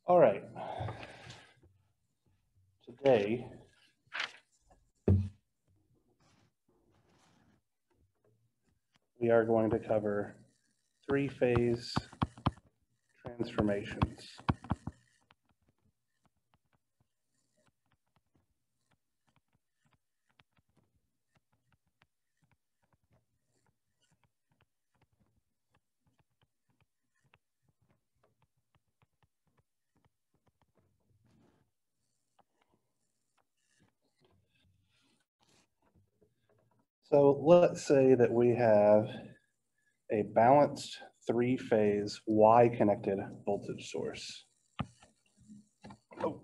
All right. Today, we are going to cover three-phase transformations. So let's say that we have a balanced three-phase Y-connected voltage source. Oh.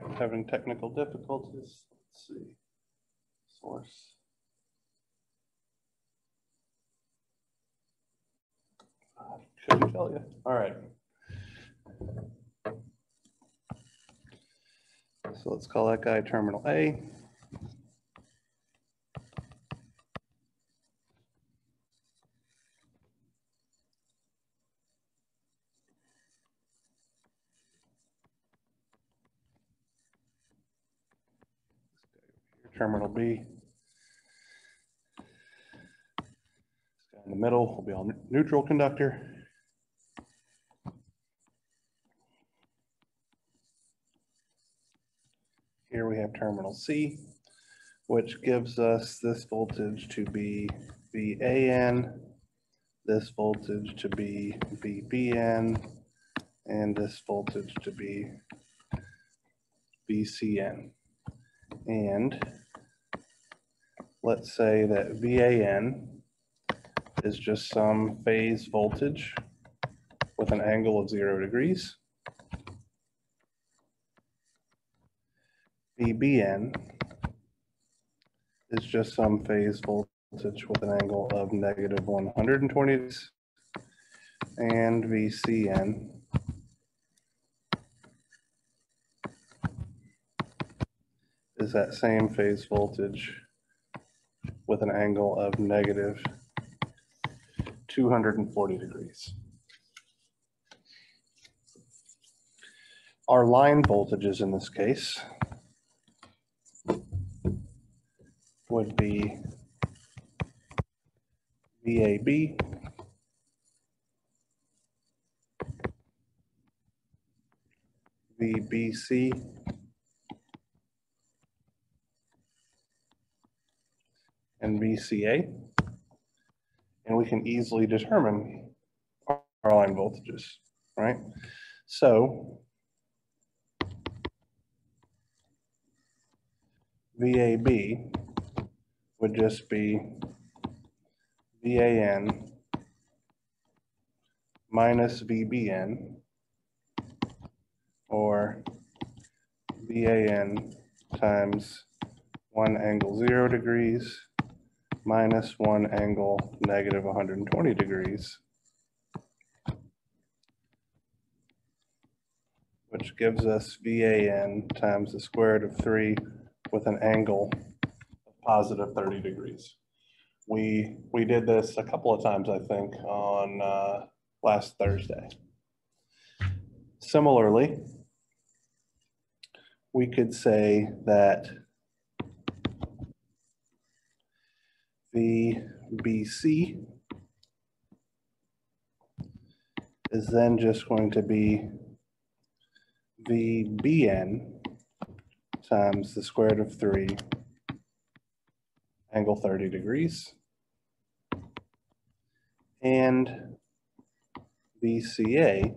I'm having technical difficulties. Let's see. Source. I couldn't tell you. All right. So let's call that guy terminal A. Terminal B. This guy in the middle will be on neutral conductor. Here we have terminal C, which gives us this voltage to be VAN, this voltage to be VBN, and this voltage to be VCN. And let's say that VAN is just some phase voltage with an angle of 0 degrees. VBN is just some phase voltage with an angle of negative 120 degrees. And VCN is that same phase voltage with an angle of negative 240 degrees. Our line voltages in this case would be VAB, VBC, and VCA. And we can easily determine our line voltages, right? So VAB would just be VAN minus VBN, or VAN times 1 angle 0 degrees minus 1 angle negative 120 degrees, which gives us VAN times the square root of 3 with an angle of positive 30 degrees. We did this a couple of times, I think, on last Thursday. Similarly, we could say that VBC is then just going to be VBN times the square root of 3, angle 30 degrees. And VCA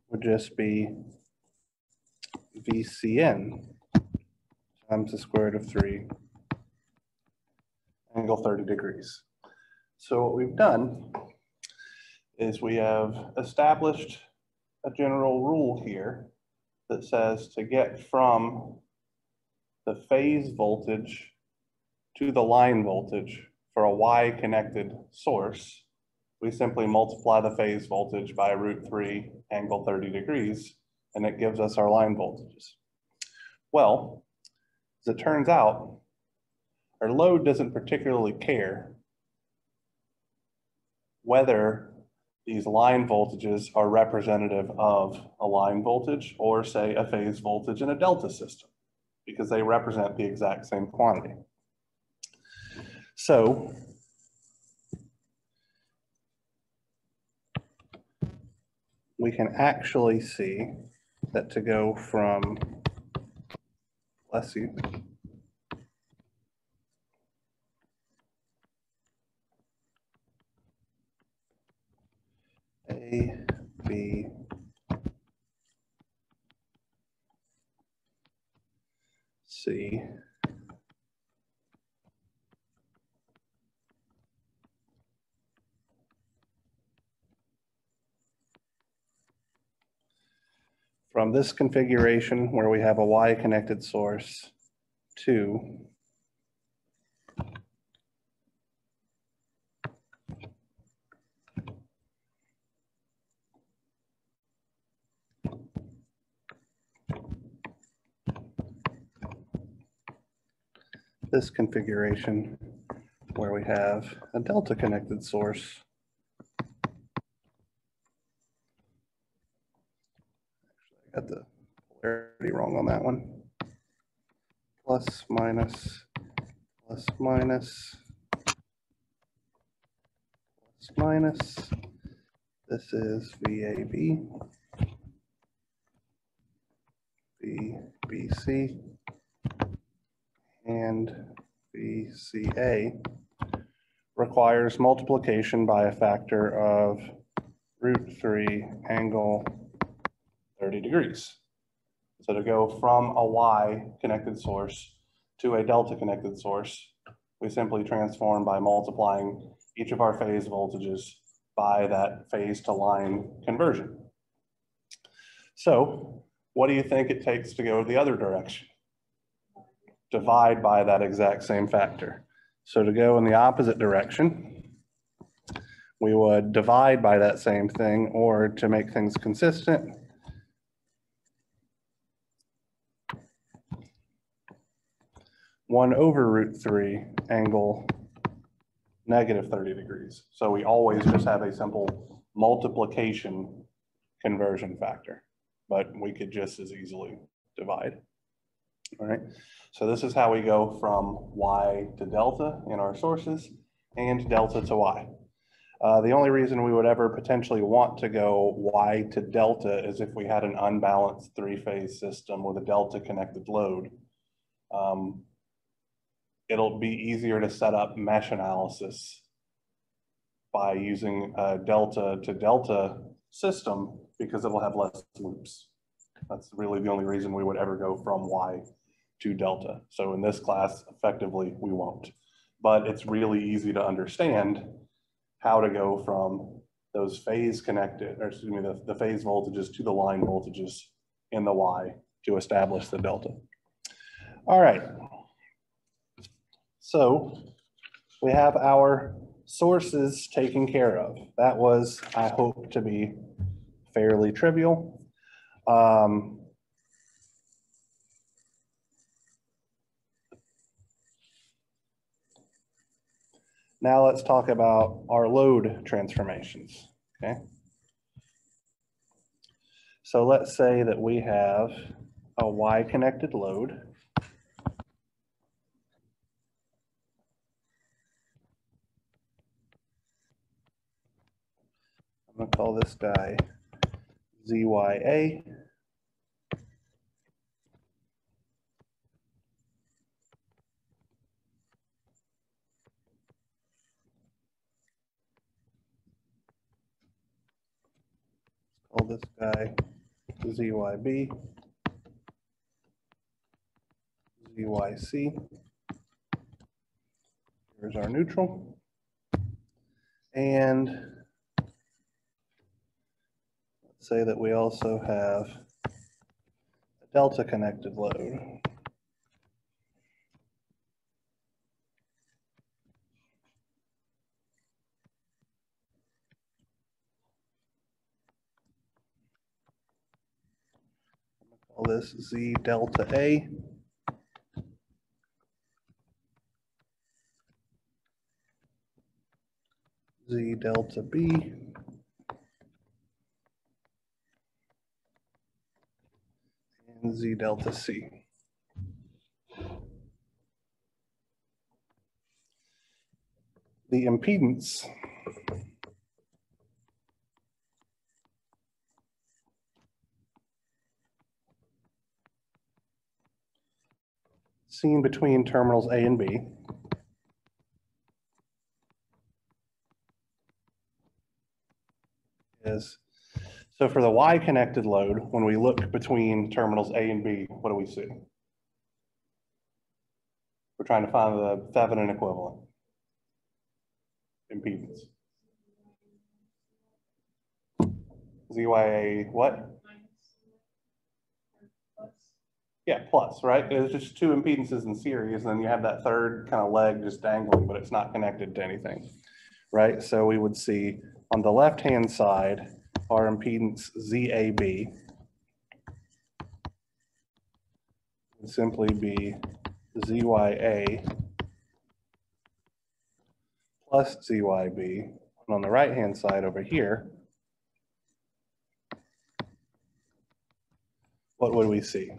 would just be VCN times the square root of 3, angle 30 degrees. So what we've done is we have established a general rule here that says to get from the phase voltage to the line voltage for a Y-connected source, we simply multiply the phase voltage by √3 angle 30 degrees, and it gives us our line voltages. Well, as it turns out, or load doesn't particularly care whether these line voltages are representative of a line voltage or, say, a phase voltage in a delta system, because they represent the exact same quantity. So we can actually see that to go from, bless you, A, B, C, from this configuration where we have a Y connected source to this configuration where we have a delta connected source. Actually, I got the polarity wrong on that one. Plus, minus, plus, minus, plus, minus. This is VAB, VBC, and VCA requires multiplication by a factor of √3 angle 30 degrees. So to go from a Y connected source to a delta connected source, we simply transform by multiplying each of our phase voltages by that phase to line conversion. So what do you think it takes to go the other direction? Divide by that exact same factor. So to go in the opposite direction, we would divide by that same thing, or to make things consistent, one over √3 angle negative 30 degrees. So we always just have a simple multiplication conversion factor, but we could just as easily divide. All right, so this is how we go from Y to delta in our sources and delta to Y. The only reason we would ever potentially want to go Y to delta is if we had an unbalanced three-phase system with a delta connected load. It'll be easier to set up mesh analysis by using a delta to delta system because it'll have less loops. That's really the only reason we would ever go from Y to delta. So in this class, effectively, we won't. But it's really easy to understand how to go from those phase connected, or excuse me, the phase voltages to the line voltages in the Y to establish the delta. All right. So we have our sources taken care of. That was, I hope, to be fairly trivial. Now let's talk about our load transformations, okay? So let's say that we have a Y-connected load. I'm gonna call this guy ZYA. Call this guy ZYB, ZYC. Here's our neutral. And let's say that we also have a delta connected load. Call this Z delta A. Z delta B and Z delta C. The impedance seen between terminals A and B is, so for the Y-connected load, when we look between terminals A and B, what do we see? We're trying to find the Thevenin equivalent impedance. ZYA what? Yeah, plus, right? There's just two impedances in series, and then you have that third kind of leg just dangling, but it's not connected to anything, right? So we would see on the left-hand side, our impedance ZAB would simply be ZYA plus ZYB. And on the right-hand side over here, what would we see?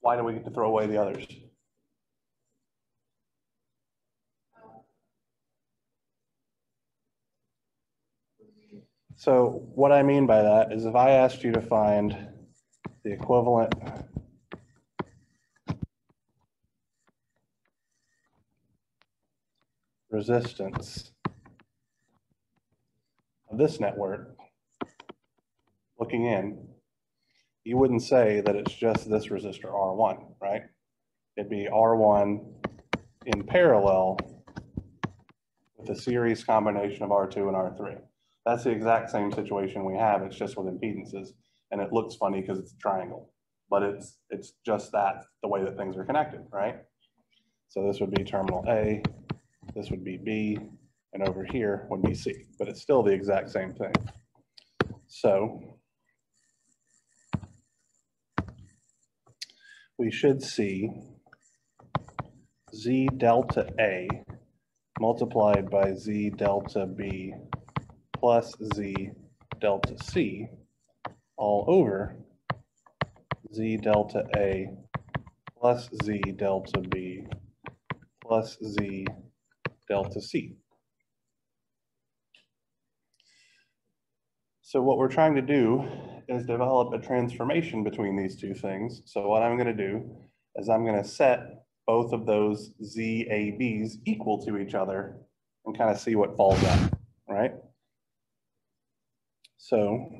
Why do we get to throw away the others? So what I mean by that is if I asked you to find the equivalent resistance of this network, looking in, you wouldn't say that it's just this resistor R1, right? It'd be R1 in parallel with a series combination of R2 and R3. That's the exact same situation we have. It's just with impedances, and it looks funny because it's a triangle, but it's just that, the way that things are connected, right? So this would be terminal A, this would be B, and over here would be C, but it's still the exact same thing. So we should see Z delta A multiplied by Z delta B plus Z delta C all over Z delta A plus Z delta B plus Z delta C. So what we're trying to do is develop a transformation between these two things. So what I'm going to do is I'm going to set both of those ZABs equal to each other and kind of see what falls out, right? So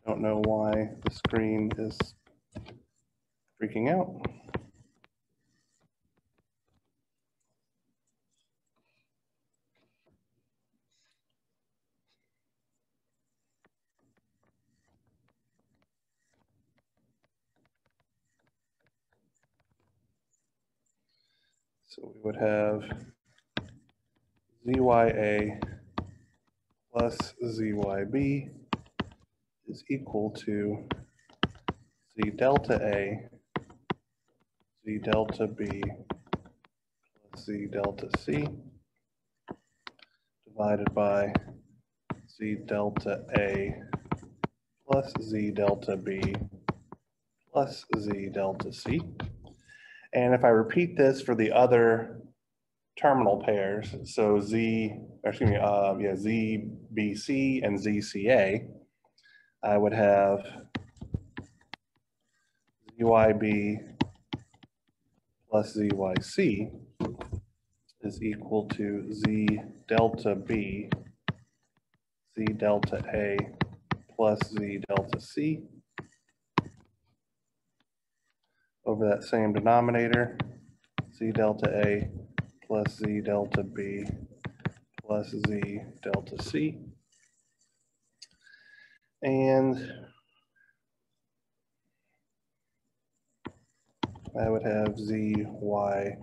I don't know why the screen is freaking out. So we would have ZYA plus ZYB is equal to Z delta A, Z delta B plus Z delta C divided by Z delta A plus Z delta B plus Z delta C. And if I repeat this for the other terminal pairs, so ZBC and ZCA, I would have ZYB plus ZYC is equal to Z delta B, Z delta A plus Z delta C over that same denominator, Z delta A plus Z delta B plus Z delta C. And I would have ZYC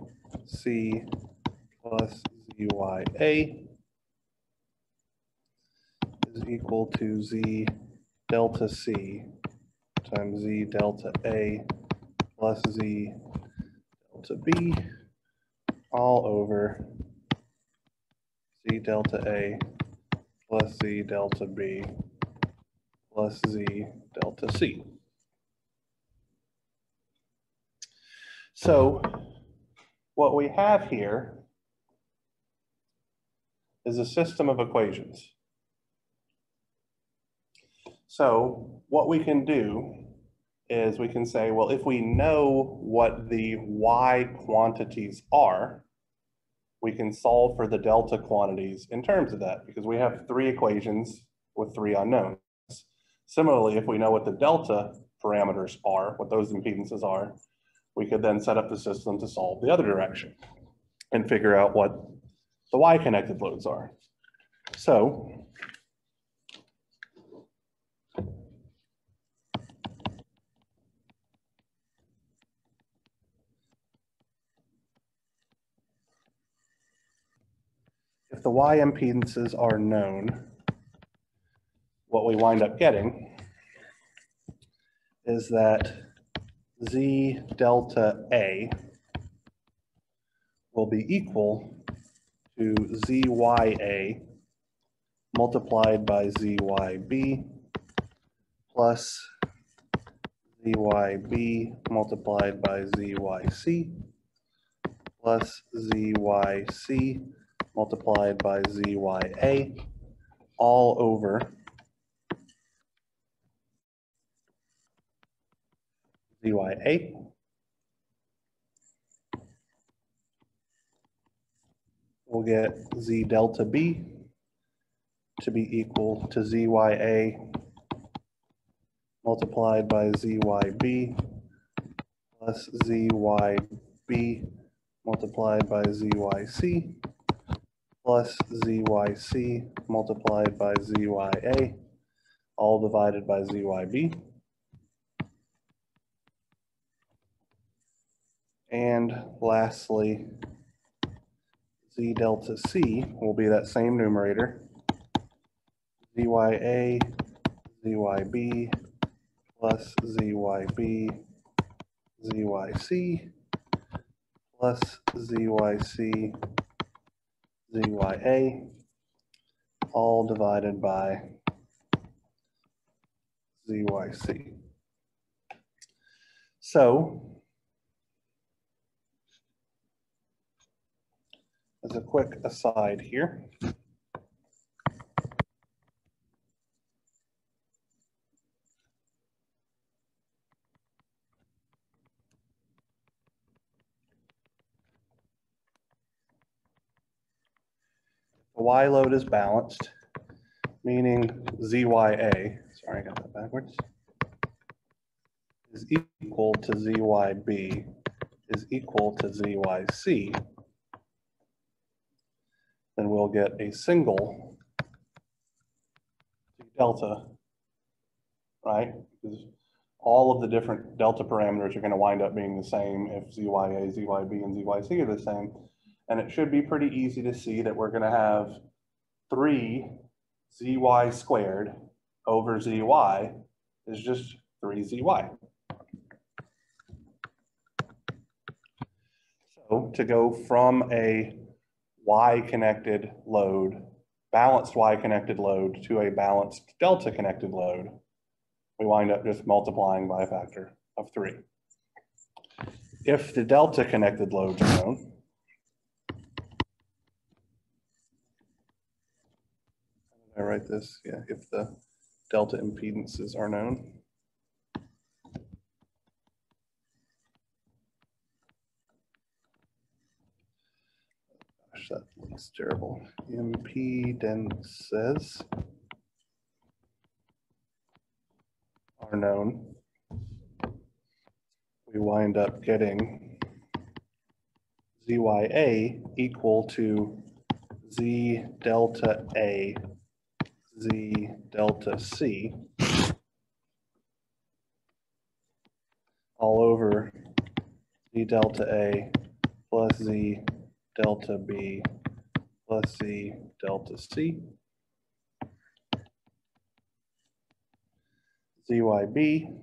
plus ZYA is equal to Z delta C times Z delta A plus Z delta B all over Z delta A plus Z delta B plus Z delta C. So what we have here is a system of equations. So what we can do is we can say, well, if we know what the y quantities are, we can solve for the delta quantities in terms of that, because we have three equations with three unknowns. Similarly, if we know what the delta parameters are, what those impedances are, we could then set up the system to solve the other direction and figure out what the y-connected loads are. So if the y impedances are known, what we wind up getting is that Z delta A will be equal to ZYA multiplied by ZYB plus ZYB multiplied by ZYC plus ZYC multiplied by ZYA all over ZYA we'll get Z delta B to be equal to ZYA multiplied by ZYB plus ZYB multiplied by ZYC plus ZYC multiplied by ZYA, all divided by ZYB. And lastly, Z delta C will be that same numerator, ZYA, ZYB, plus ZYB, ZYC, plus ZYC, ZYA, all divided by ZYC. So, as a quick aside here, the Y load is balanced, meaning ZYA, sorry, I got that backwards, is equal to ZYB is equal to ZYC, then we'll get a single delta, right? Because all of the different delta parameters are going to wind up being the same if ZYA, ZYB, and ZYC are the same. And it should be pretty easy to see that we're going to have 3 ZY squared over ZY is just 3 ZY. So to go from a Y-connected load, balanced Y-connected load to a balanced delta-connected load, we wind up just multiplying by a factor of 3. If the delta-connected loads are known, I write this, yeah, if the delta impedances are known. Gosh, that looks terrible. Impedances are known. We wind up getting ZYA equal to Z delta A, Z delta C, all over Z delta A plus Z delta B plus Z delta C. ZYB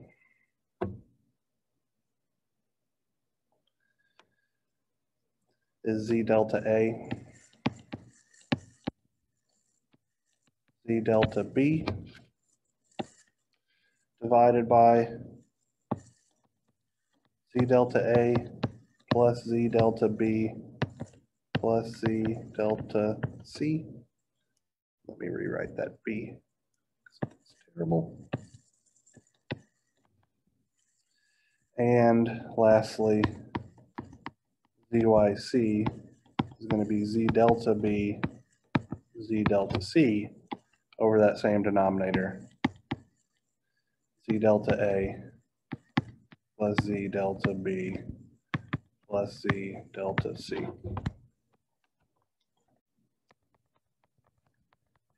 is Z delta A, Z delta B divided by Z delta A plus Z delta B plus Z delta C. Let me rewrite that B. It's terrible. And lastly, ZYC is going to be Z delta B, Z delta C over that same denominator. Z delta A plus Z delta B plus Z delta C.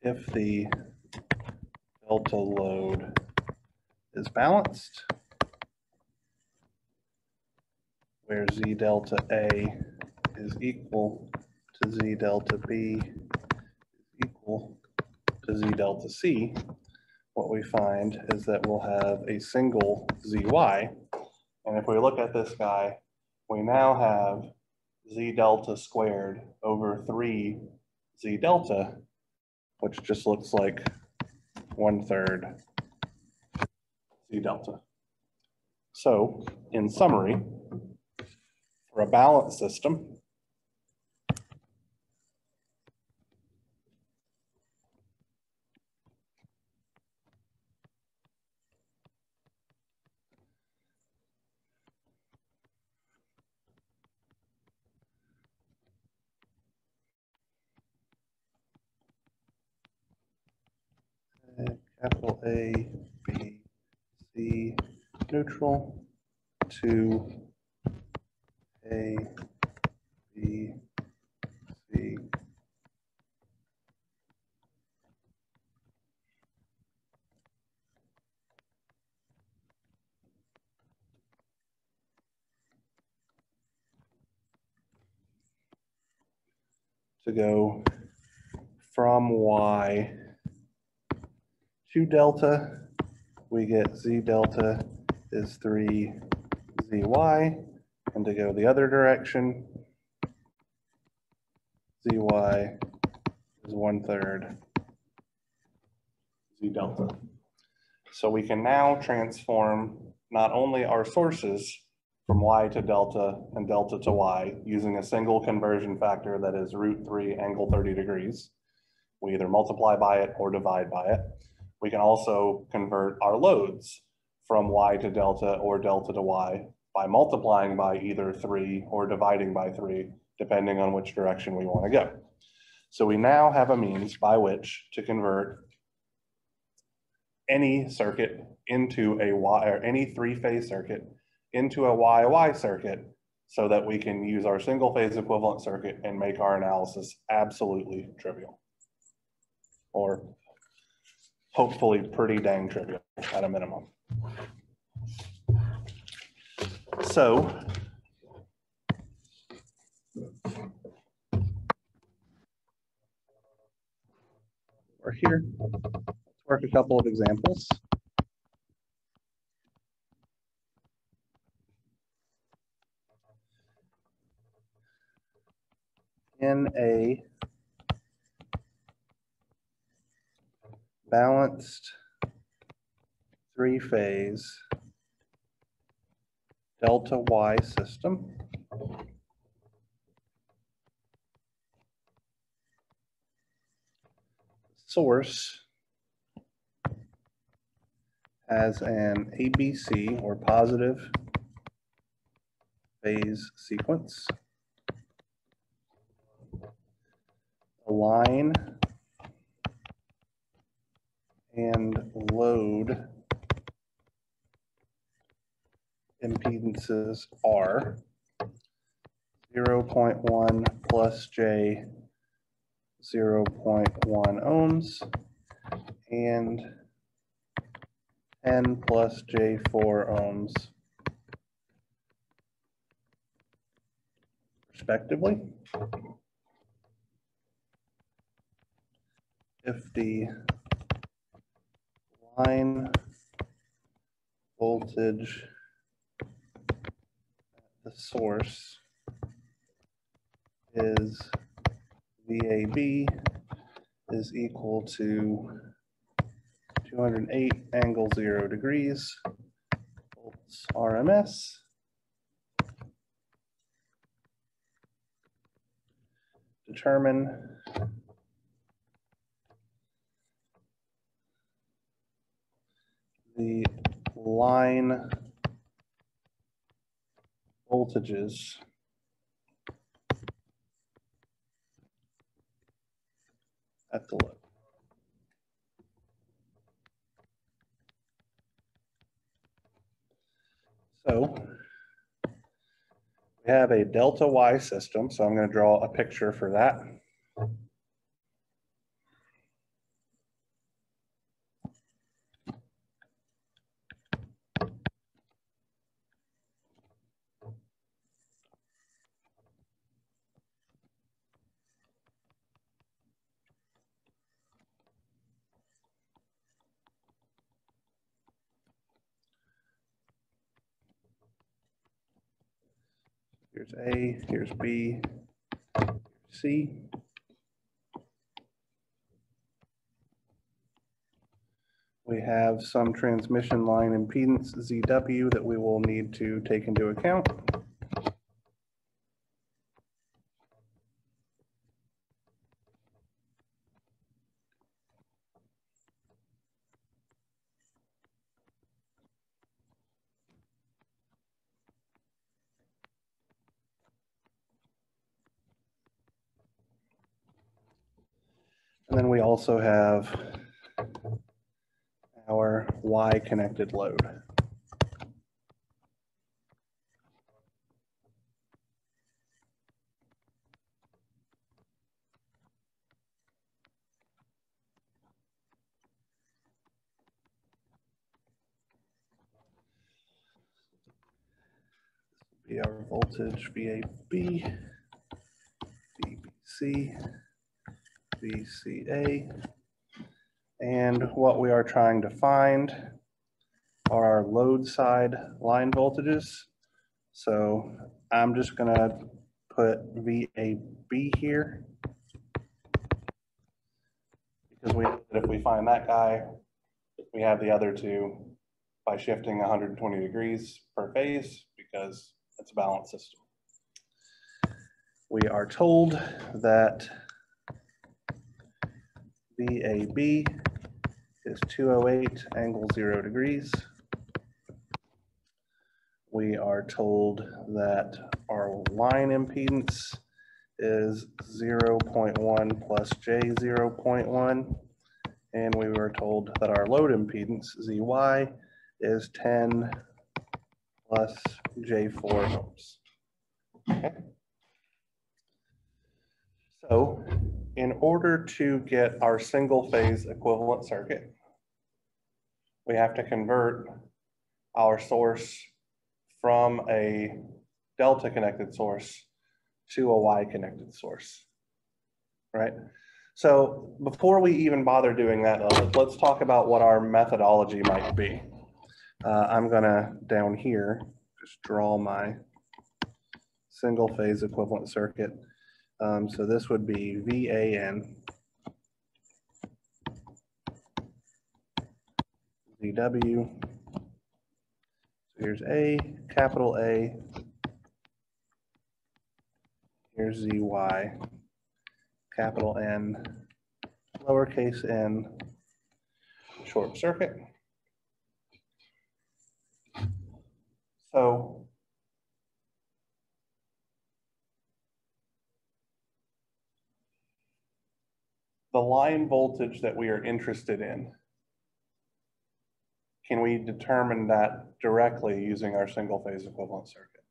If the delta load is balanced, where Z delta A is equal to Z delta B is equal to Z delta C, what we find is that we'll have a single ZY. And if we look at this guy, we now have Z delta squared over 3 Z delta, which just looks like 1/3 Z delta. So in summary, for a balanced system, capital A, B, C, neutral, 2, A, B, C, to go from Y to delta, we get Z delta is 3 ZY, and to go the other direction, ZY is 1/3 Z delta. So we can now transform not only our sources from Y to delta and delta to Y using a single conversion factor that is √3 angle 30 degrees. We either multiply by it or divide by it. We can also convert our loads from Y to delta or delta to Y by multiplying by either 3 or dividing by 3, depending on which direction we want to go. So we now have a means by which to convert any circuit into a Y, or any three-phase circuit into a YY circuit, so that we can use our single phase equivalent circuit and make our analysis absolutely trivial, or hopefully pretty dang trivial at a minimum. So we're here. Let's work a couple of examples. In a balanced three-phase delta Y system, source has an ABC, or positive phase sequence. A line and load impedances are 0.1 plus J 0.1 ohms and 10 plus J4 ohms respectively. If the line voltage at the source is VAB is equal to 208 angle 0 degrees volts RMS. Determine the line voltages at the load. So we have a delta Y system, so I'm going to draw a picture for that. Here's A, here's B, here's C. We have some transmission line impedance ZW that we will need to take into account. And then we also have our Y connected load. This will be our voltage VAB, VBC, VCA. And what we are trying to find are our load side line voltages. So I'm just going to put VAB here, because we know that if we find that guy, we have the other two by shifting 120 degrees per phase, because it's a balanced system. We are told that VAB is 208 angle 0 degrees. We are told that our line impedance is 0.1 plus J 0.1. And we were told that our load impedance, ZY, is 10 plus J4 ohms. Okay. So in order to get our single phase equivalent circuit, we have to convert our source from a delta connected source to a Y connected source, right? So before we even bother doing that, let's talk about what our methodology might be. I'm gonna, down here, just draw my single phase equivalent circuit. So this would be VAN, ZW. So here's A, capital A. Here's ZY, capital N, lowercase n, short circuit. So the line voltage that we are interested in, can we determine that directly using our single phase equivalent circuit?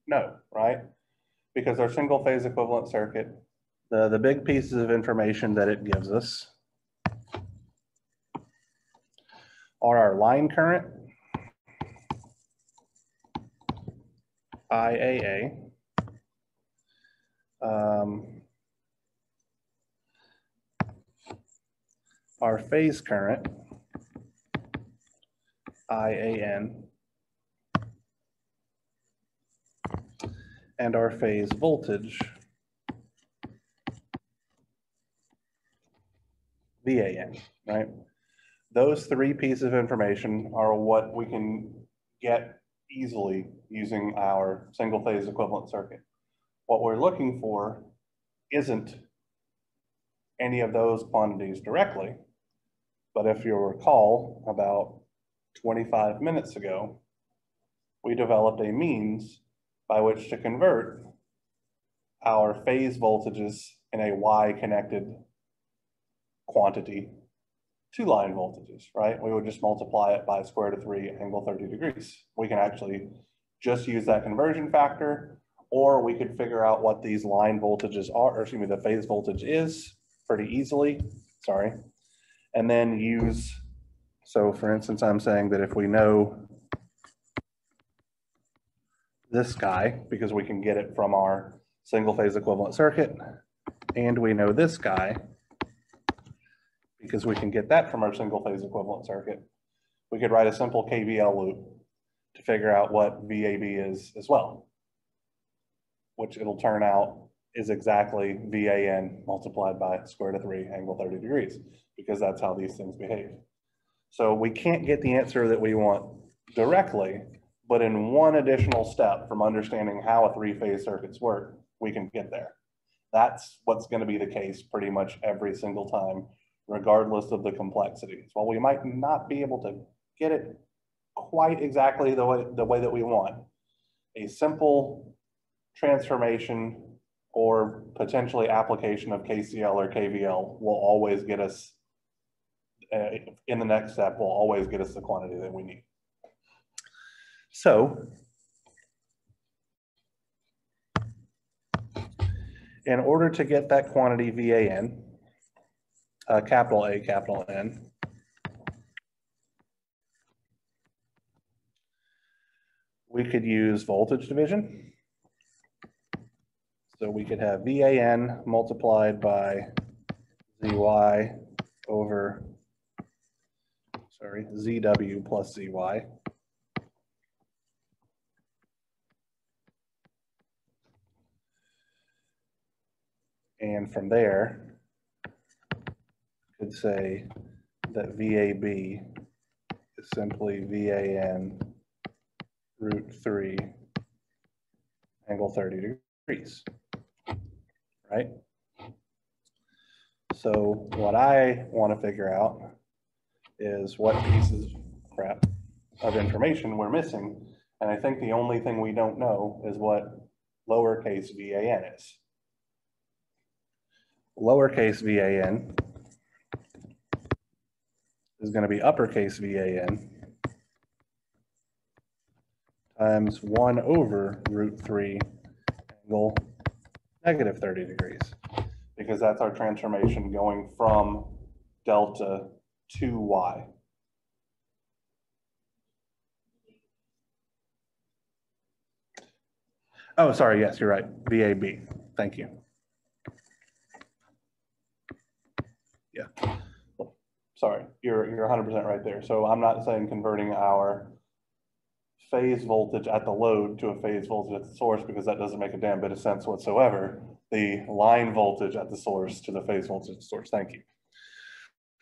No, right? Because our single phase equivalent circuit, the big pieces of information that it gives us are our line current, IAA, our phase current, IAN, and our phase voltage, VAN, right? Those three pieces of information are what we can get easily using our single phase equivalent circuit. What we're looking for isn't any of those quantities directly, but if you'll recall, about 25 minutes ago, we developed a means by which to convert our phase voltages in a Y-connected quantity to line voltages, right? We would just multiply it by square root of 3, angle 30 degrees. We can actually just use that conversion factor, or we could figure out what these line voltages are, or excuse me, the phase voltage is pretty easily, sorry. And then use, so for instance, I'm saying that if we know this guy, because we can get it from our single phase equivalent circuit, and we know this guy, because we can get that from our single phase equivalent circuit, we could write a simple KVL loop to figure out what VAB is as well, which it'll turn out is exactly VAN multiplied by square root of 3, angle 30 degrees, because that's how these things behave. So we can't get the answer that we want directly, but in one additional step from understanding how a three-phase circuits work, we can get there. That's what's going to be the case pretty much every single time, regardless of the complexities. While we might not be able to get it quite exactly the way that we want, a simple transformation or potentially application of KCL or KVL will always get us, in the next step, will always get us the quantity that we need. So, in order to get that quantity VAN, capital A, capital N, we could use voltage division. So we could have VAN multiplied by ZY over, sorry, ZW plus ZY. And from there, could say that VAB is simply VAN root 3 angle 30 degrees, right? So what I want to figure out is what pieces of information we're missing. And I think the only thing we don't know is what lowercase VAN is. Lowercase VAN is going to be uppercase VAN times 1 over root 3 angle negative 30 degrees, because that's our transformation going from delta to Y. Oh, sorry, yes, you're right, VAB, thank you. Yeah, sorry, you're 100% right there. So I'm not saying converting our phase voltage at the load to a phase voltage at the source, because that doesn't make a damn bit of sense whatsoever. The line voltage at the source to the phase voltage at the source, thank you.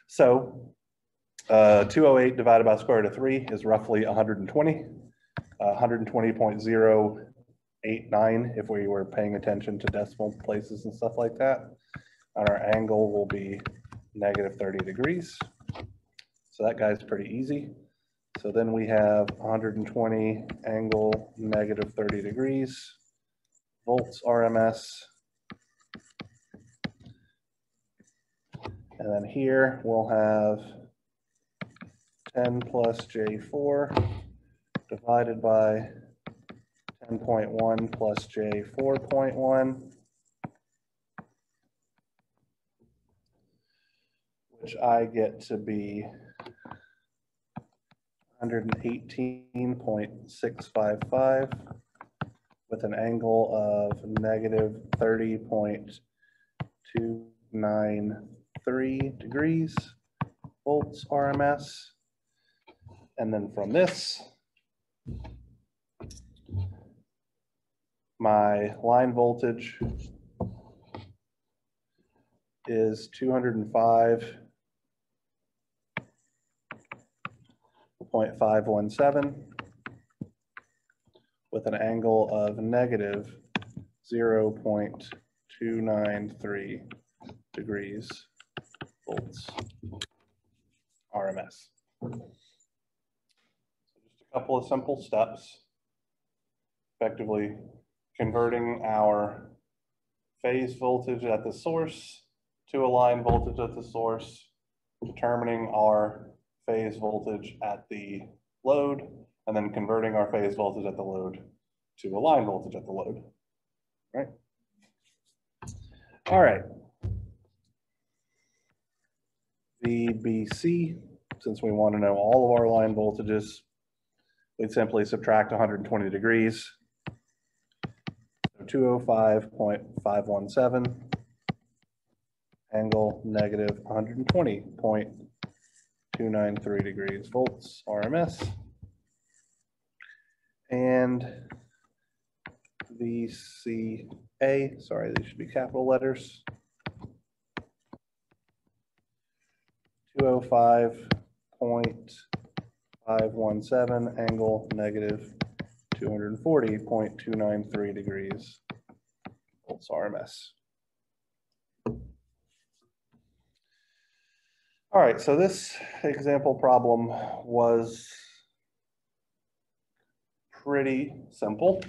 So 208 divided by square root of 3 is roughly 120, 120.089 if we were paying attention to decimal places and stuff like that. And our angle will be negative 30 degrees. So that guy's pretty easy. So then we have 120 angle negative 30 degrees, volts RMS. And then here we'll have 10 plus J4 divided by 10.1 plus J4.1, which I get to be 118.655 with an angle of negative 30.293 degrees volts RMS. And then from this, my line voltage is 205.517 with an angle of negative 0.293 degrees volts RMS. Just a couple of simple steps, effectively converting our phase voltage at the source to a line voltage at the source, determining our phase voltage at the load, and then converting our phase voltage at the load to a line voltage at the load, right? All right. VBC, since we want to know all of our line voltages, we'd simply subtract 120 degrees. So 205.517 angle negative 120.293 degrees volts RMS. And VCA, sorry, these should be capital letters. 205.517 angle negative 240.293 degrees volts RMS. All right, so this example problem was pretty simple.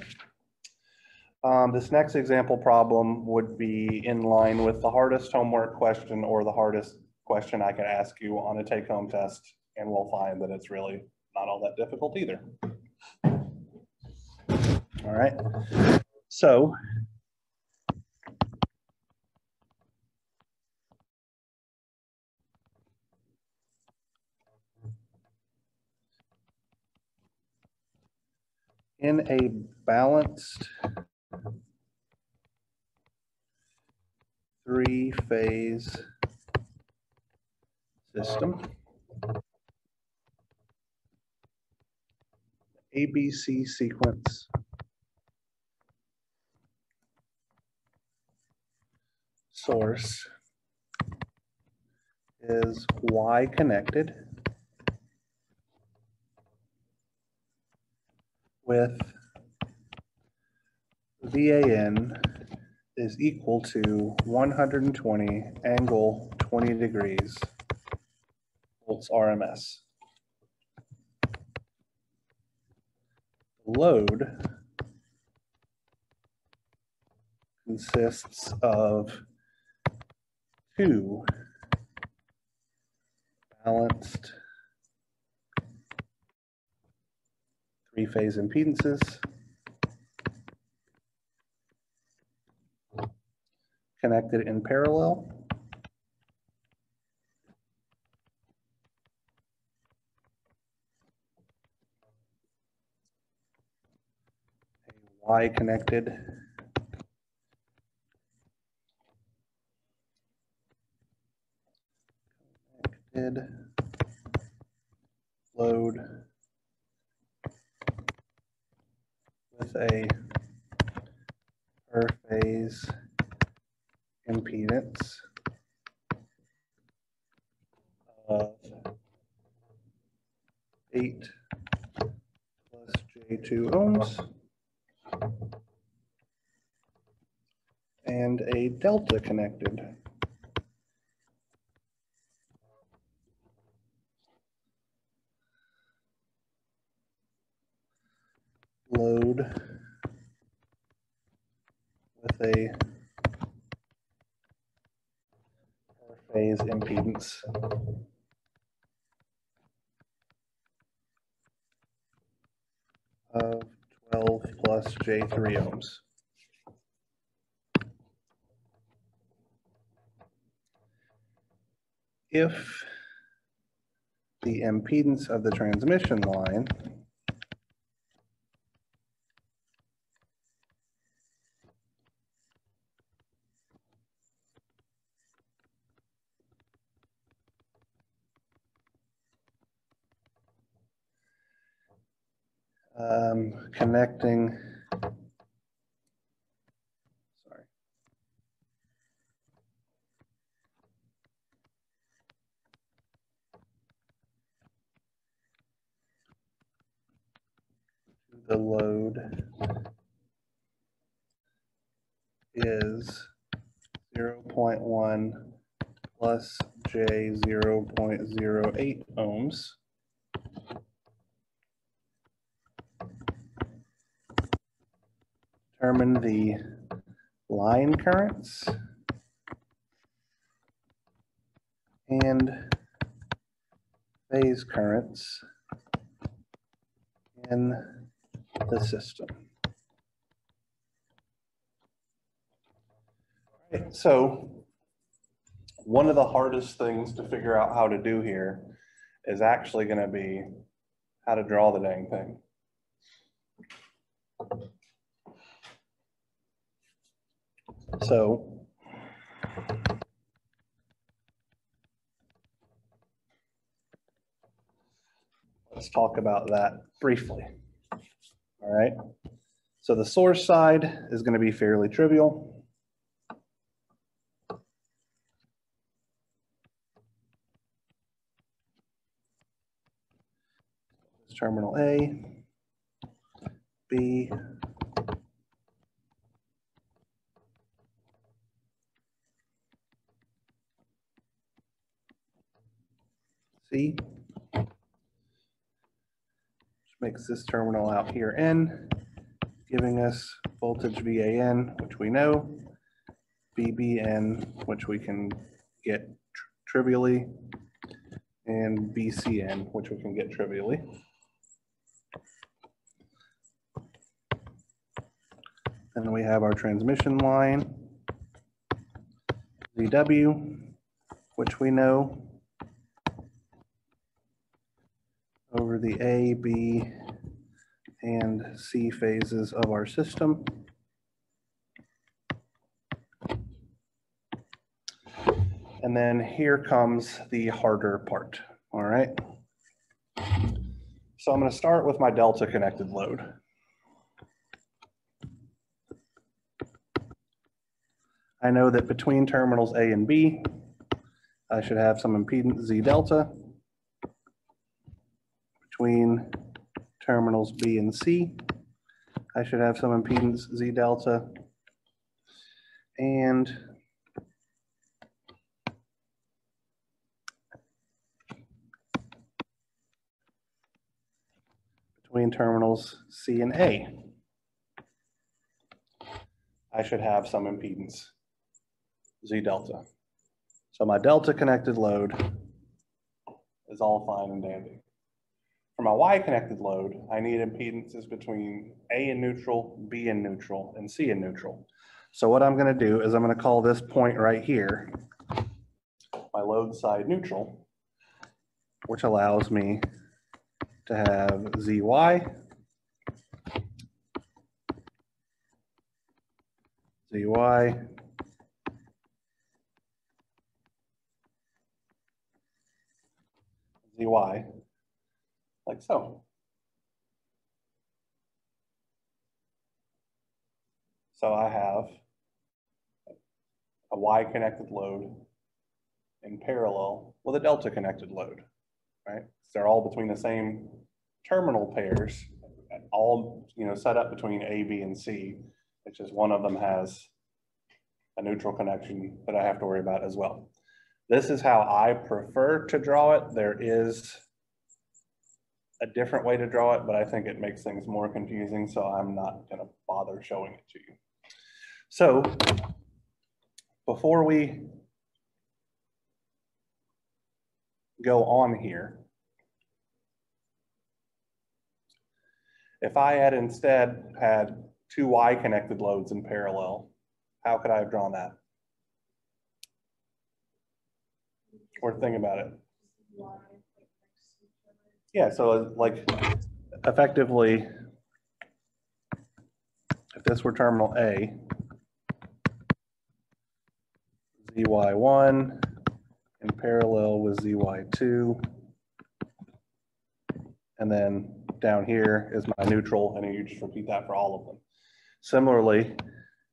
This next example problem would be in line with the hardest homework question or the hardest question I could ask you on a take-home test, and we'll find that it's really not all that difficult either. All right, so in a balanced three-phase system, ABC sequence source is Y connected with VAN is equal to 120 angle 20 degrees volts RMS. Load consists of two balanced three-phase impedances connected in parallel. A Y connected load with a per phase impedance of 8 plus J2 ohms and a delta connected load with a per phase impedance of 12 plus J3 ohms. If the impedance of the transmission line Connecting, sorry. The load is 0.1 plus J 0.08 ohms. Determine the line currents and phase currents in the system. Right, so one of the hardest things to figure out how to do here is actually going to be how to draw the dang thing. So let's talk about that briefly. All right. So the source side is going to be fairly trivial. Terminal A, B, C, which makes this terminal out here N, giving us voltage VAN, which we know, VBN, which we can get trivially, and VCN, which we can get trivially. Then we have our transmission line, VW, which we know over the A, B, and C phases of our system. And then here comes the harder part, all right? So I'm going to start with my delta connected load. I know that between terminals A and B, I should have some impedance Z delta. Between terminals B and C, I should have some impedance Z delta. And between terminals C and A, I should have some impedance Z delta. So my delta connected load is all fine and dandy. For my Y connected load, I need impedances between A in neutral, B in neutral, and C in neutral. So what I'm going to do is I'm going to call this point right here my load side neutral, which allows me to have ZY, ZY, ZY, like so. So I have a Y connected load in parallel with a delta connected load, right? They're all between the same terminal pairs, all set up between A, B, and C. It's just one of them has a neutral connection that I have to worry about as well. This is how I prefer to draw it. There is a different way to draw it, but I think it makes things more confusing, so I'm not going to bother showing it to you. So before we go on here, if I had instead had two Y connected loads in parallel, how could I have drawn that? Or think about it. Yeah, so like effectively, if this were terminal A, ZY1 in parallel with ZY2, and then down here is my neutral, and you just repeat that for all of them. Similarly,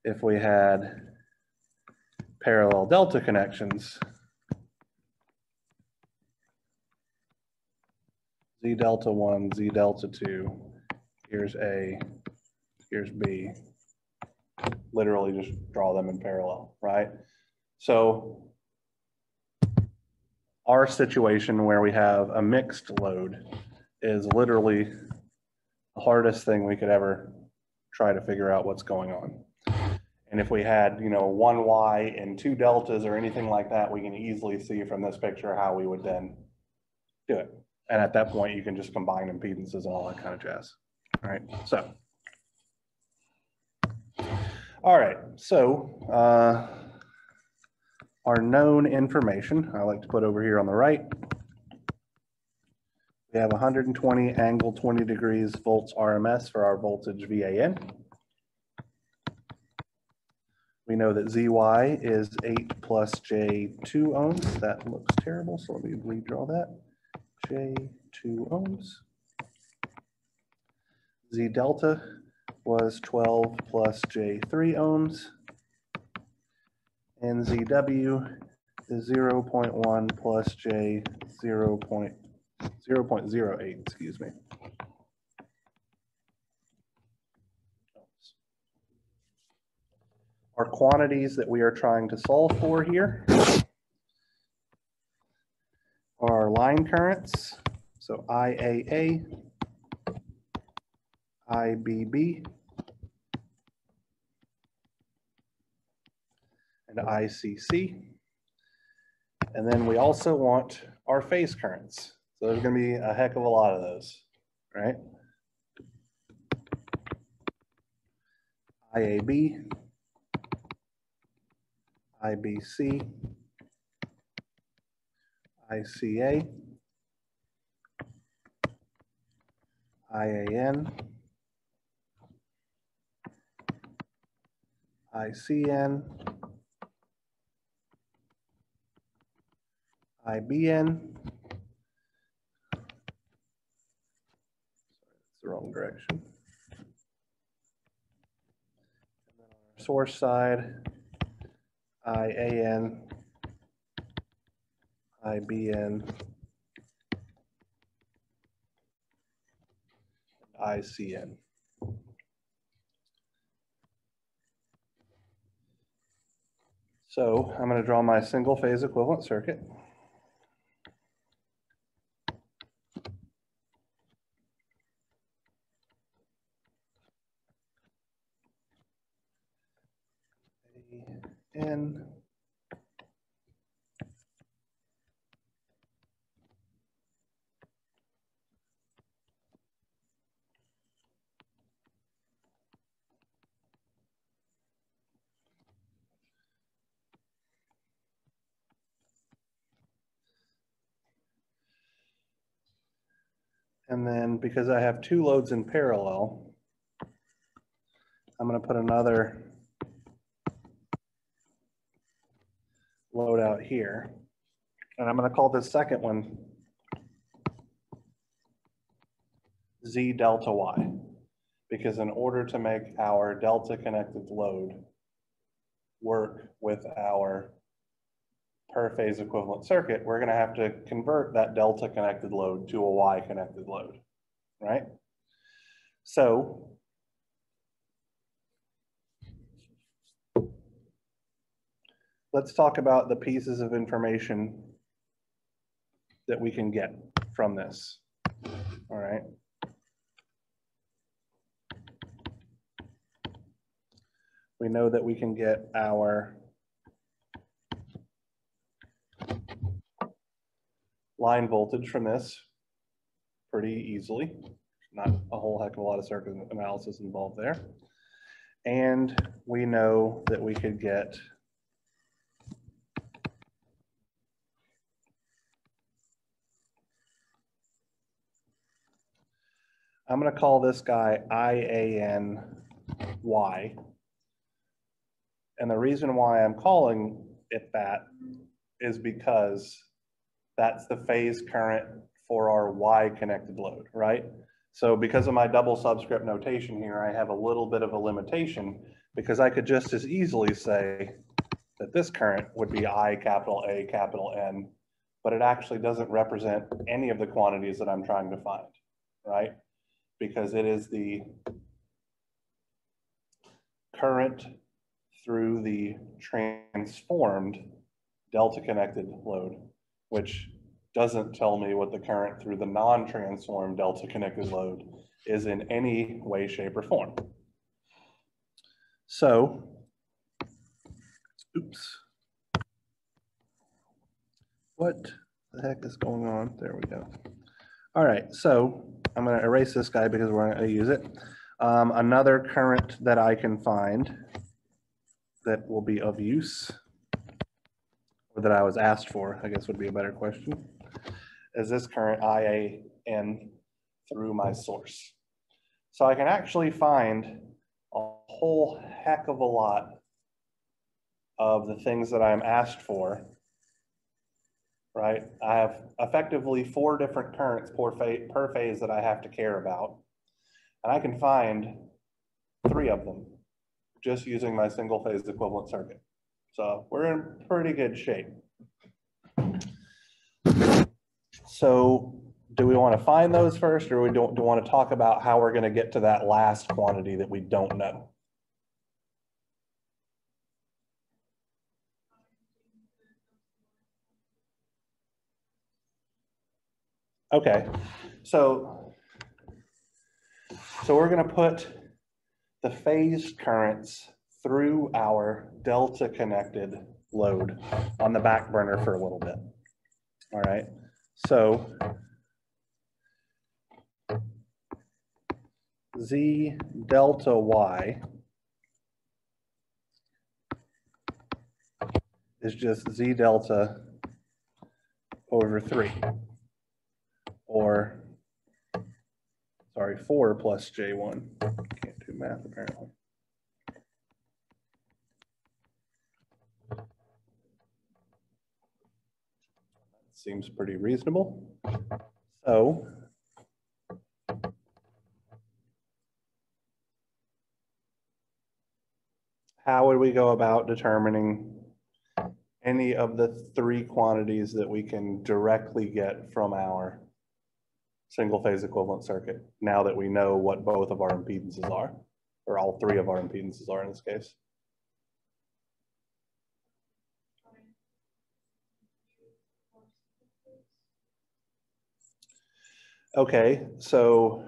if we had parallel delta connections, Z delta 1, Z delta 2, here's A, here's B. Literally just draw them in parallel, right? So our situation where we have a mixed load is literally the hardest thing we could ever try to figure out what's going on. And if we had, you know, one Y and two deltas or anything like that, we can easily see from this picture how we would then do it. And at that point, you can just combine impedances and all that kind of jazz. All right, so. All right, so our known information, I like to put over here on the right. We have 120 angle 20 degrees volts RMS for our voltage VAN. We know that ZY is 8 plus J2 ohms. That looks terrible, so let me redraw that. J2 ohms. Z delta was 12 plus J3 ohms. And ZW is 0.1 plus J 0.08, excuse me. Our quantities that we are trying to solve for here are line currents, so IAA, IBB, and ICC. And then we also want our phase currents. So there's going to be a heck of a lot of those, right? IAB, IBC, ICA, IAN, ICN, IBN. Sorry, that's the wrong direction. And then on our source side, IAN, IBN, ICN. So I'm going to draw my single phase equivalent circuit. AN. And then because I have two loads in parallel, I'm going to put another load out here. And I'm going to call this second one Z delta Y. Because in order to make our delta connected load work with our per phase equivalent circuit, we're going to have to convert that delta connected load to a Y connected load, right? So let's talk about the pieces of information that we can get from this, all right? We know that we can get our line voltage from this pretty easily. Not a whole heck of a lot of circuit analysis involved there. And we know that we could get I'm going to call this guy IANY. And the reason why I'm calling it that is because that's the phase current for our Y connected load, right? So because of my double subscript notation here, I have a little bit of a limitation because I could just as easily say that this current would be I capital A capital N, but it actually doesn't represent any of the quantities that I'm trying to find, right? Because it is the current through the transformed delta connected load, which doesn't tell me what the current through the non-transformed delta connected load is in any way, shape, or form. So, oops. What the heck is going on? There we go. All right, so I'm going to erase this guy because we're going to use it. Another current that I can find that will be of use, or that I was asked for, I guess would be a better question, is this current IAN through my source. So I can actually find a whole heck of a lot of the things that I'm asked for, right? I have effectively 4 different currents per phase that I have to care about. And I can find 3 of them just using my single phase equivalent circuit. So we're in pretty good shape. So do we want to find those first, or do we want to talk about how we're going to get to that last quantity that we don't know? Okay, so we're going to put the phase currents through our delta connected load on the back burner for a little bit. All right, so Z delta Y is just Z delta over 3, or sorry, 4 plus J1. Can't do math apparently. Seems pretty reasonable. So how would we go about determining any of the 3 quantities that we can directly get from our single phase equivalent circuit now that we know what both of our impedances are, or all 3 of our impedances are in this case? Okay, so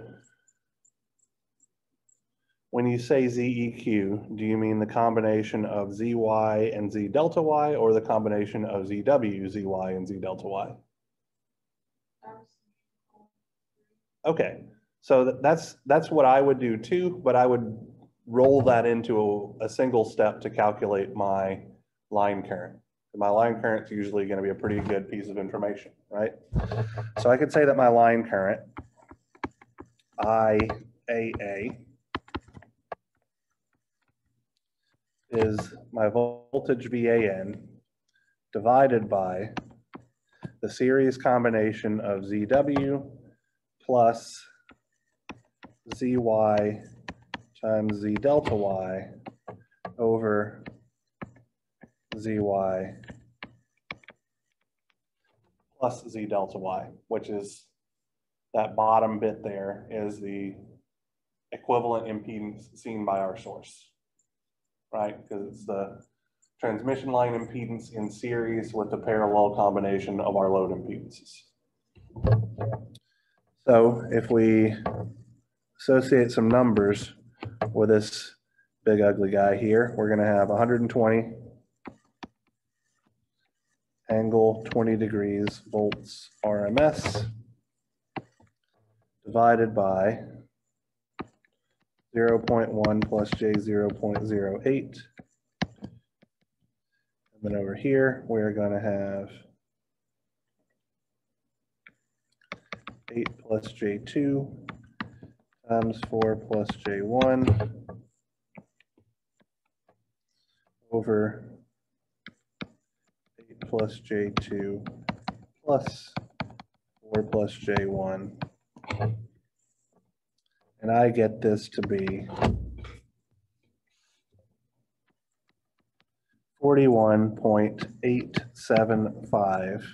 when you say ZEQ, do you mean the combination of ZY and Z delta Y, or the combination of ZW, ZY, and Z delta Y? Okay, so that's what I would do too, but I would roll that into a single step to calculate my line current. My line current is usually going to be a pretty good piece of information, right? So I could say that my line current, IAA, is my voltage VAN divided by the series combination of ZW plus ZY times Z delta Y over ZY plus Z delta Y, which is that bottom bit there is the equivalent impedance seen by our source, right? Because it's the transmission line impedance in series with the parallel combination of our load impedances. So if we associate some numbers with this big ugly guy here, we're going to have 120 angle 20 degrees volts RMS divided by 0.1 plus J 0.08. And then over here, we're going to have 8 plus J2 times 4 plus J1 over 8 plus J2 plus 4 plus J1 And I get this to be 41.875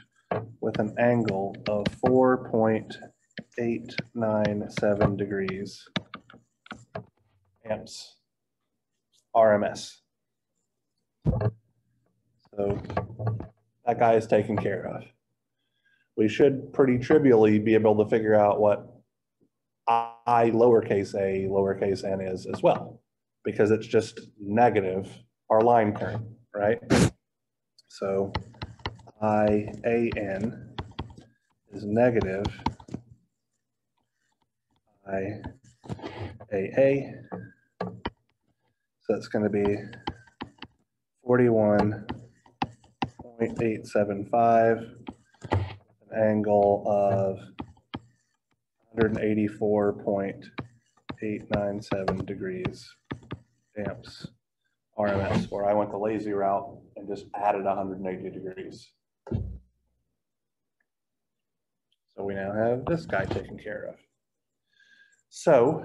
with an angle of 4.897 degrees amps RMS. So that guy is taken care of. We should pretty trivially be able to figure out what I lowercase a lowercase n is as well, because it's just negative our line current, right? So IAN is negative IAA. So that's going to be 41.875, an angle of 184.897 degrees amps RMS, where I went the lazy route and just added 180 degrees. So we now have this guy taken care of. So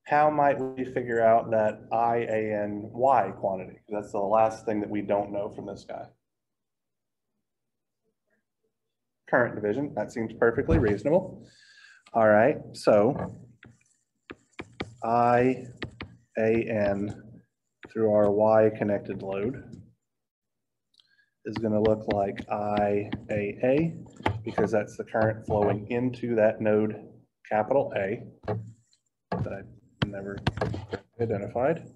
how might we figure out that IANY quantity? That's the last thing that we don't know from this guy. Current division, that seems perfectly reasonable. All right, so IAN through our Y connected load is going to look like IAA, because that's the current flowing into that node capital A that I never identified.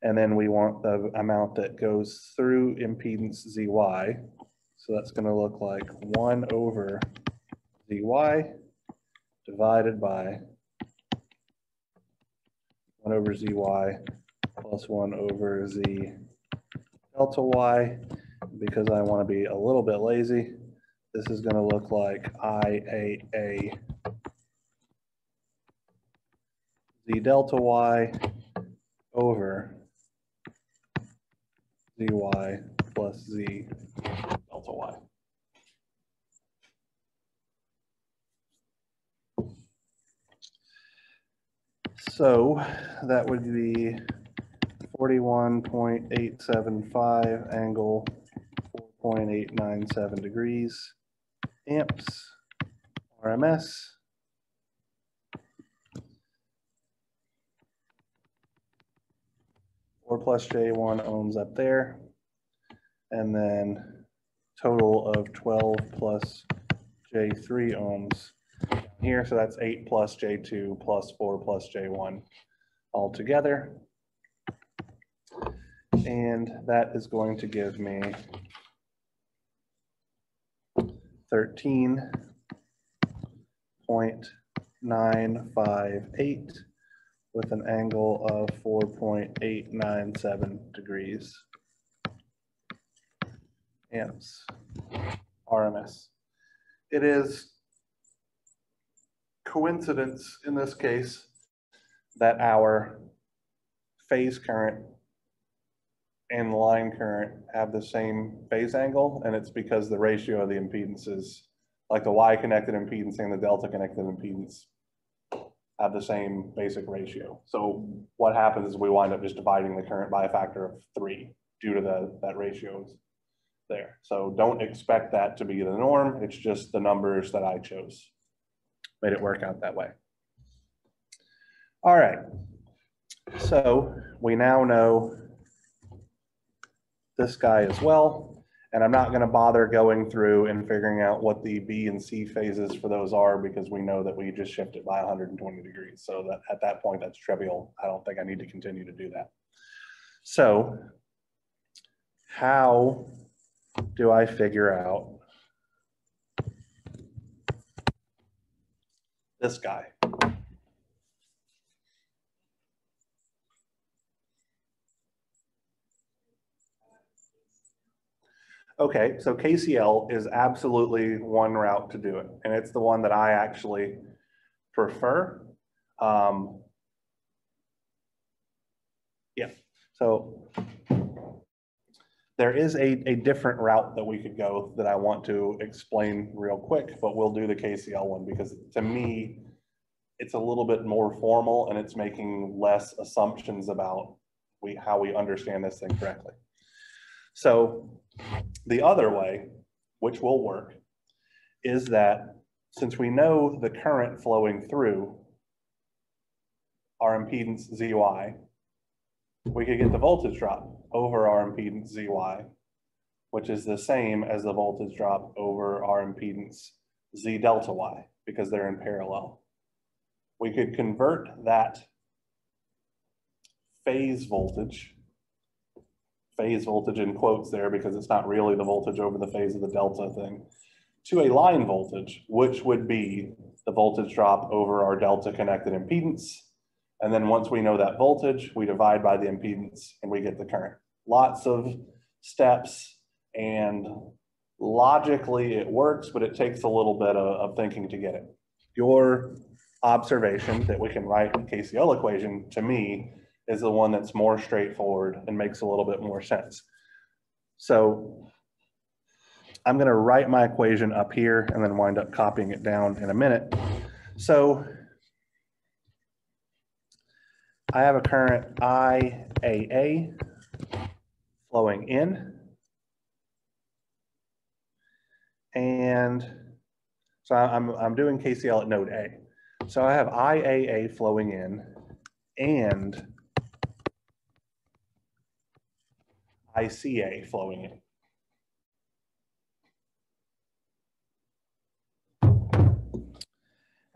And then we want the amount that goes through impedance ZY. So that's going to look like 1 over ZY divided by 1 over ZY plus 1 over Z delta Y. Because I want to be a little bit lazy, this is going to look like IAA Z delta Y over ZY plus Z delta Y. So that would be 41.875 angle 4.897 degrees amps RMS. Four plus J1 ohms up there, and then total of 12 plus J3 ohms here. So that's 8 plus J2 plus 4 plus J1 all together. And that is going to give me 13.958 with an angle of 4.897 degrees amps RMS. It is coincidence in this case that our phase current and line current have the same phase angle, and it's because the ratio of the impedances, like the Y connected impedance and the delta connected impedance, have the same basic ratio. So what happens is we wind up just dividing the current by a factor of 3 due to that ratio there. So don't expect that to be the norm. It's just the numbers that I chose made it work out that way. All right, so we now know this guy as well, and I'm not going to bother going through and figuring out what the B and C phases for those are, because we know that we just shifted by 120 degrees. So that at that point, that's trivial. I don't think I need to continue to do that. So how do I figure out this guy? Okay, so KCL is absolutely one route to do it, and it's the one that I actually prefer. Yeah, so there is a different route that we could go that I want to explain real quick, but we'll do the KCL one because to me, it's a little bit more formal and it's making less assumptions about how we understand this thing correctly. So the other way, which will work, is that since we know the current flowing through our impedance ZY, we could get the voltage drop over our impedance ZY, which is the same as the voltage drop over our impedance Z delta Y, because they're in parallel. We could convert that phase voltage in quotes there because it's not really the voltage over the phase of the delta thing, to a line voltage, which would be the voltage drop over our delta connected impedance. And then once we know that voltage, we divide by the impedance and we get the current. Lots of steps, and logically it works, but it takes a little bit of thinking to get it. Your observation that we can write in KCL equation, to me, is the one that's more straightforward and makes a little bit more sense. So I'm going to write my equation up here and then wind up copying it down in a minute. So I have a current IAA flowing in. And so I'm doing KCL at node A. So I have IAA flowing in and ICA flowing in.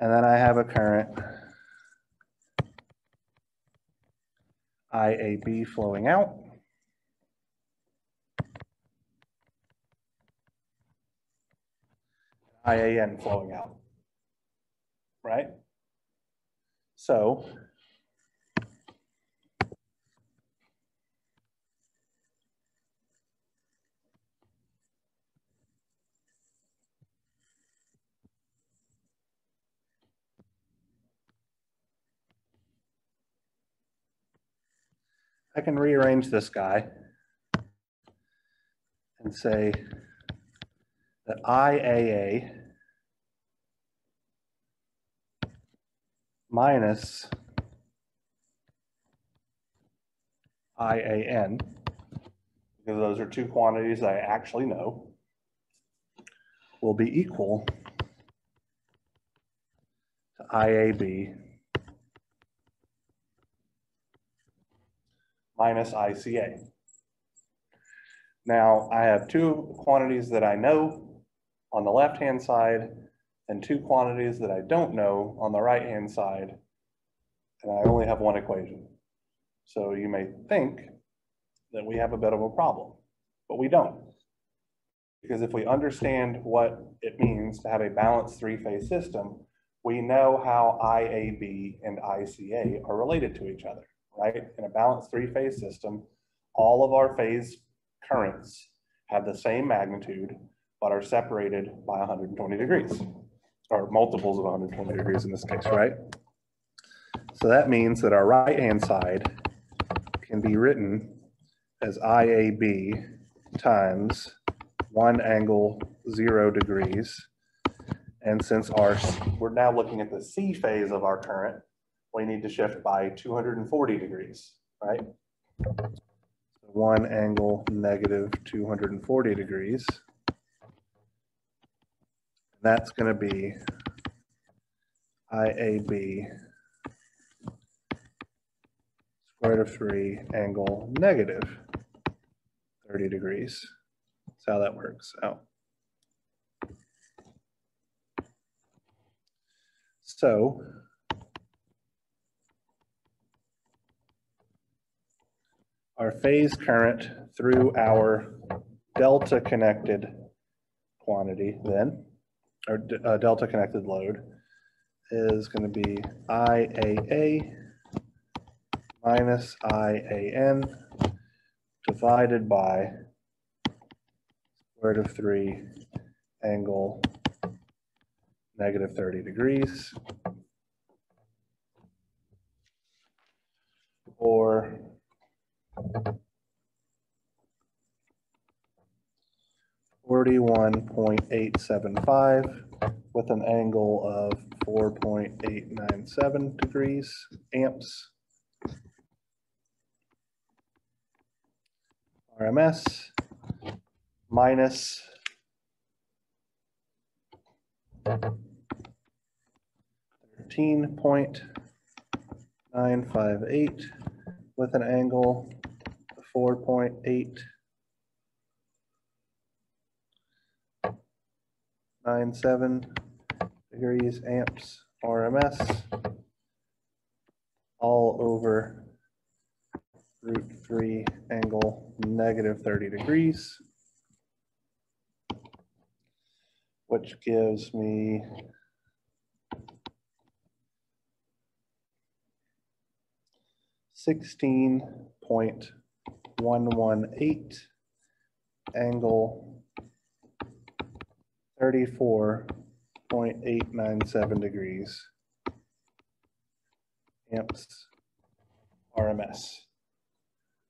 And then I have a current IAB flowing out. IAN flowing out, right? So I can rearrange this guy and say that IAA minus IAN, because those are two quantities I actually know, will be equal to IAB minus ICA. Now, I have two quantities that I know on the left-hand side and two quantities that I don't know on the right-hand side, and I only have one equation. So you may think that we have a bit of a problem, but we don't. Because if we understand what it means to have a balanced three-phase system, we know how IAB and ICA are related to each other, right? In a balanced three-phase system, all of our phase currents have the same magnitude, but are separated by 120 degrees, or multiples of 120 degrees in this case, right? So that means that our right-hand side can be written as IAB times 1 angle 0 degrees. And since we're now looking at the C phase of our current, we need to shift by 240 degrees, right? 1 angle negative 240 degrees. That's going to be IAB square root of 3 angle negative 30 degrees. That's how that works out. So our phase current through our delta connected quantity then, or delta connected load, is going to be IAA minus IAN divided by square root of 3 angle negative 30 degrees, or 41.875, with an angle of 4.897 degrees amps. RMS minus 13.958 with an angle of 4.897 degrees amps RMS, all over √3 angle negative 30 degrees, which gives me 16.118 angle 34.897 degrees amps RMS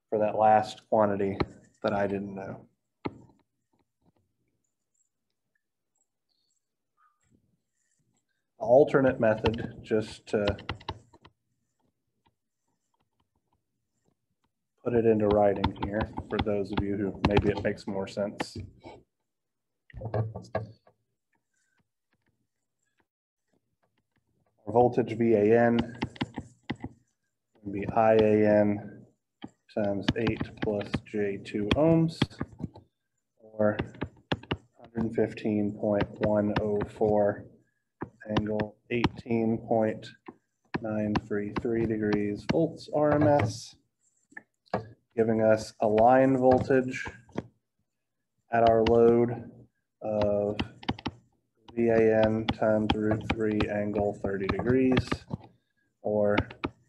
for that last quantity that I didn't know. Alternate method, just to put it into writing here for those of you who maybe it makes more sense. Our voltage VAN would be IAN times 8 plus J2 ohms, or 115.104 angle 18.933 degrees volts RMS, giving us a line voltage at our load of VAN times √3 angle 30 degrees, or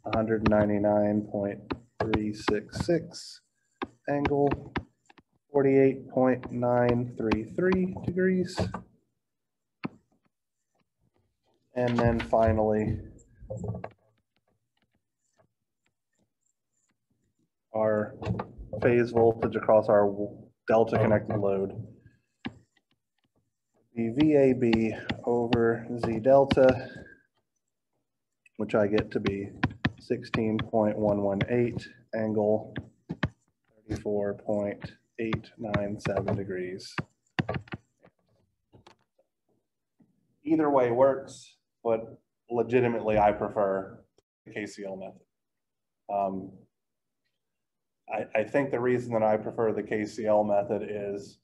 199.366 angle 48.933 degrees. And then finally, our phase voltage across our delta connected load, the VAB over Z delta, which I get to be 16.118 angle 34.897 degrees. Either way works, but legitimately I prefer the KCL method. I think the reason that I prefer the KCL method is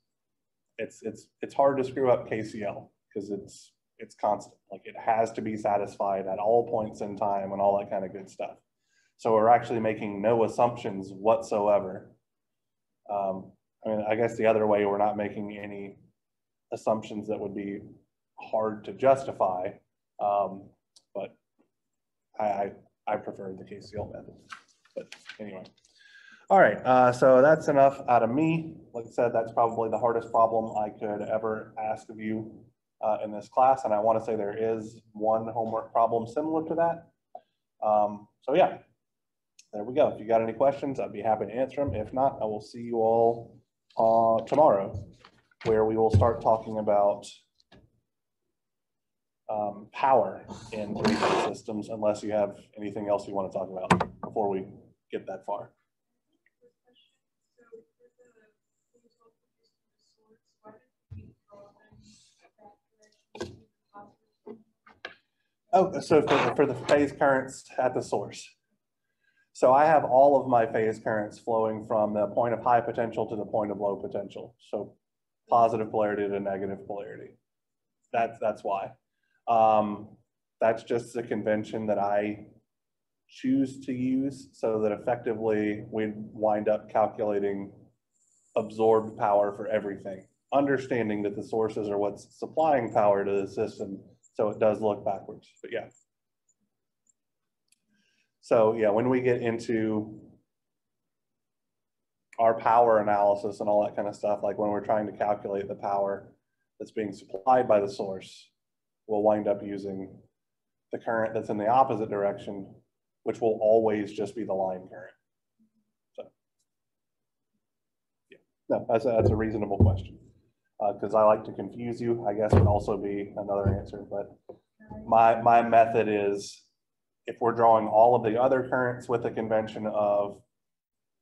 it's hard to screw up KCL because it's constant. Like, it has to be satisfied at all points in time and all that kind of good stuff. So we're actually making no assumptions whatsoever. I mean, I guess the other way, we're not making any assumptions that would be hard to justify. But I prefer the KCL method. But anyway. All right, so that's enough out of me. Like I said, that's probably the hardest problem I could ever ask of you in this class. And I want to say there is one homework problem similar to that. So yeah, there we go. If you got any questions, I'd be happy to answer them. If not, I will see you all tomorrow, where we will start talking about power in three-phase systems, unless you have anything else you want to talk about before we get that far. Oh, so for the phase currents at the source. So I have all of my phase currents flowing from the point of high potential to the point of low potential. So positive polarity to negative polarity. That's why. That's just the convention that I choose to use, so that effectively we'd wind up calculating absorbed power for everything, understanding that the sources are what's supplying power to the system. So it does look backwards, but yeah. So yeah, when we get into our power analysis and all that kind of stuff, like when we're trying to calculate the power that's being supplied by the source, we'll wind up using the current that's in the opposite direction, which will always just be the line current. So yeah, no, that's a reasonable question. because I like to confuse you, I guess would also be another answer. But my method is, if we're drawing all of the other currents with a convention of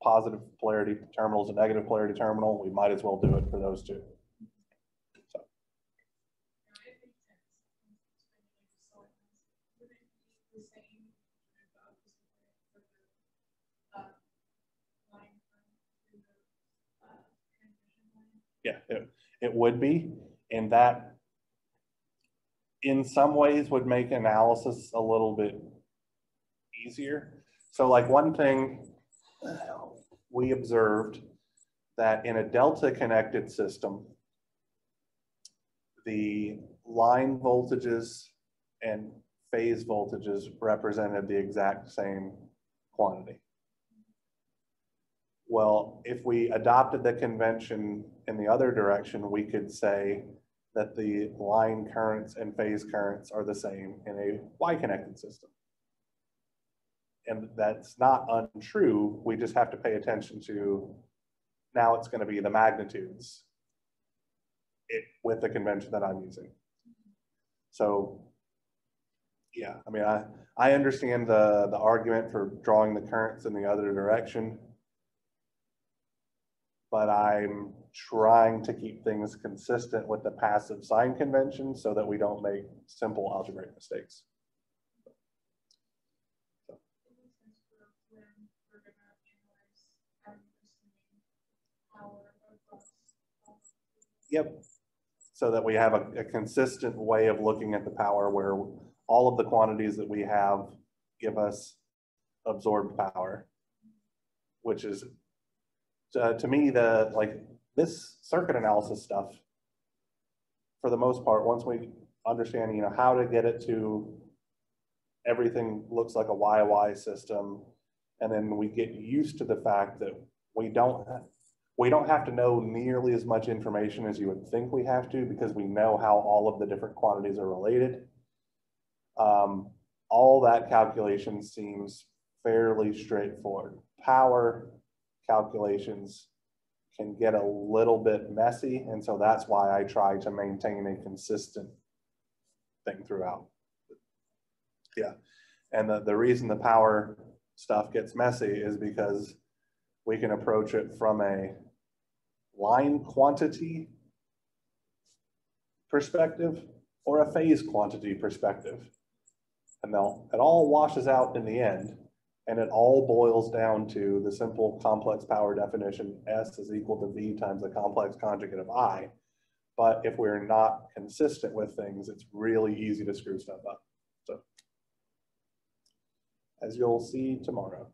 positive polarity terminals and negative polarity terminal, we might as well do it for those two. So. Yeah, it would be, and that in some ways would make analysis a little bit easier. So like one thing we observed, that in a delta connected system, the line voltages and phase voltages represented the exact same quantity. Well, if we adopted the convention in the other direction, we could say that the line currents and phase currents are the same in a Y-connected system. And that's not untrue. We just have to pay attention to, now it's going to be the magnitudes with the convention that I'm using. So yeah, I mean, I understand the argument for drawing the currents in the other direction, but I'm trying to keep things consistent with the passive sign convention so that we don't make simple algebraic mistakes. Yep. So that we have a consistent way of looking at the power where all of the quantities that we have give us absorbed power, which is to me, this circuit analysis stuff, for the most part, once we understand, how to get it to everything looks like a YY system, and then we get used to the fact that we don't have to know nearly as much information as you would think we have to, because we know how all of the different quantities are related. All that calculation seems fairly straightforward. Power calculations can get a little bit messy, and so that's why I try to maintain a consistent thing throughout. Yeah, and the reason the power stuff gets messy is because we can approach it from a line quantity perspective or a phase quantity perspective, and it all washes out in the end. And it all boils down to the simple complex power definition, S is equal to V times the complex conjugate of I. But if we're not consistent with things, it's really easy to screw stuff up. So, as you'll see tomorrow.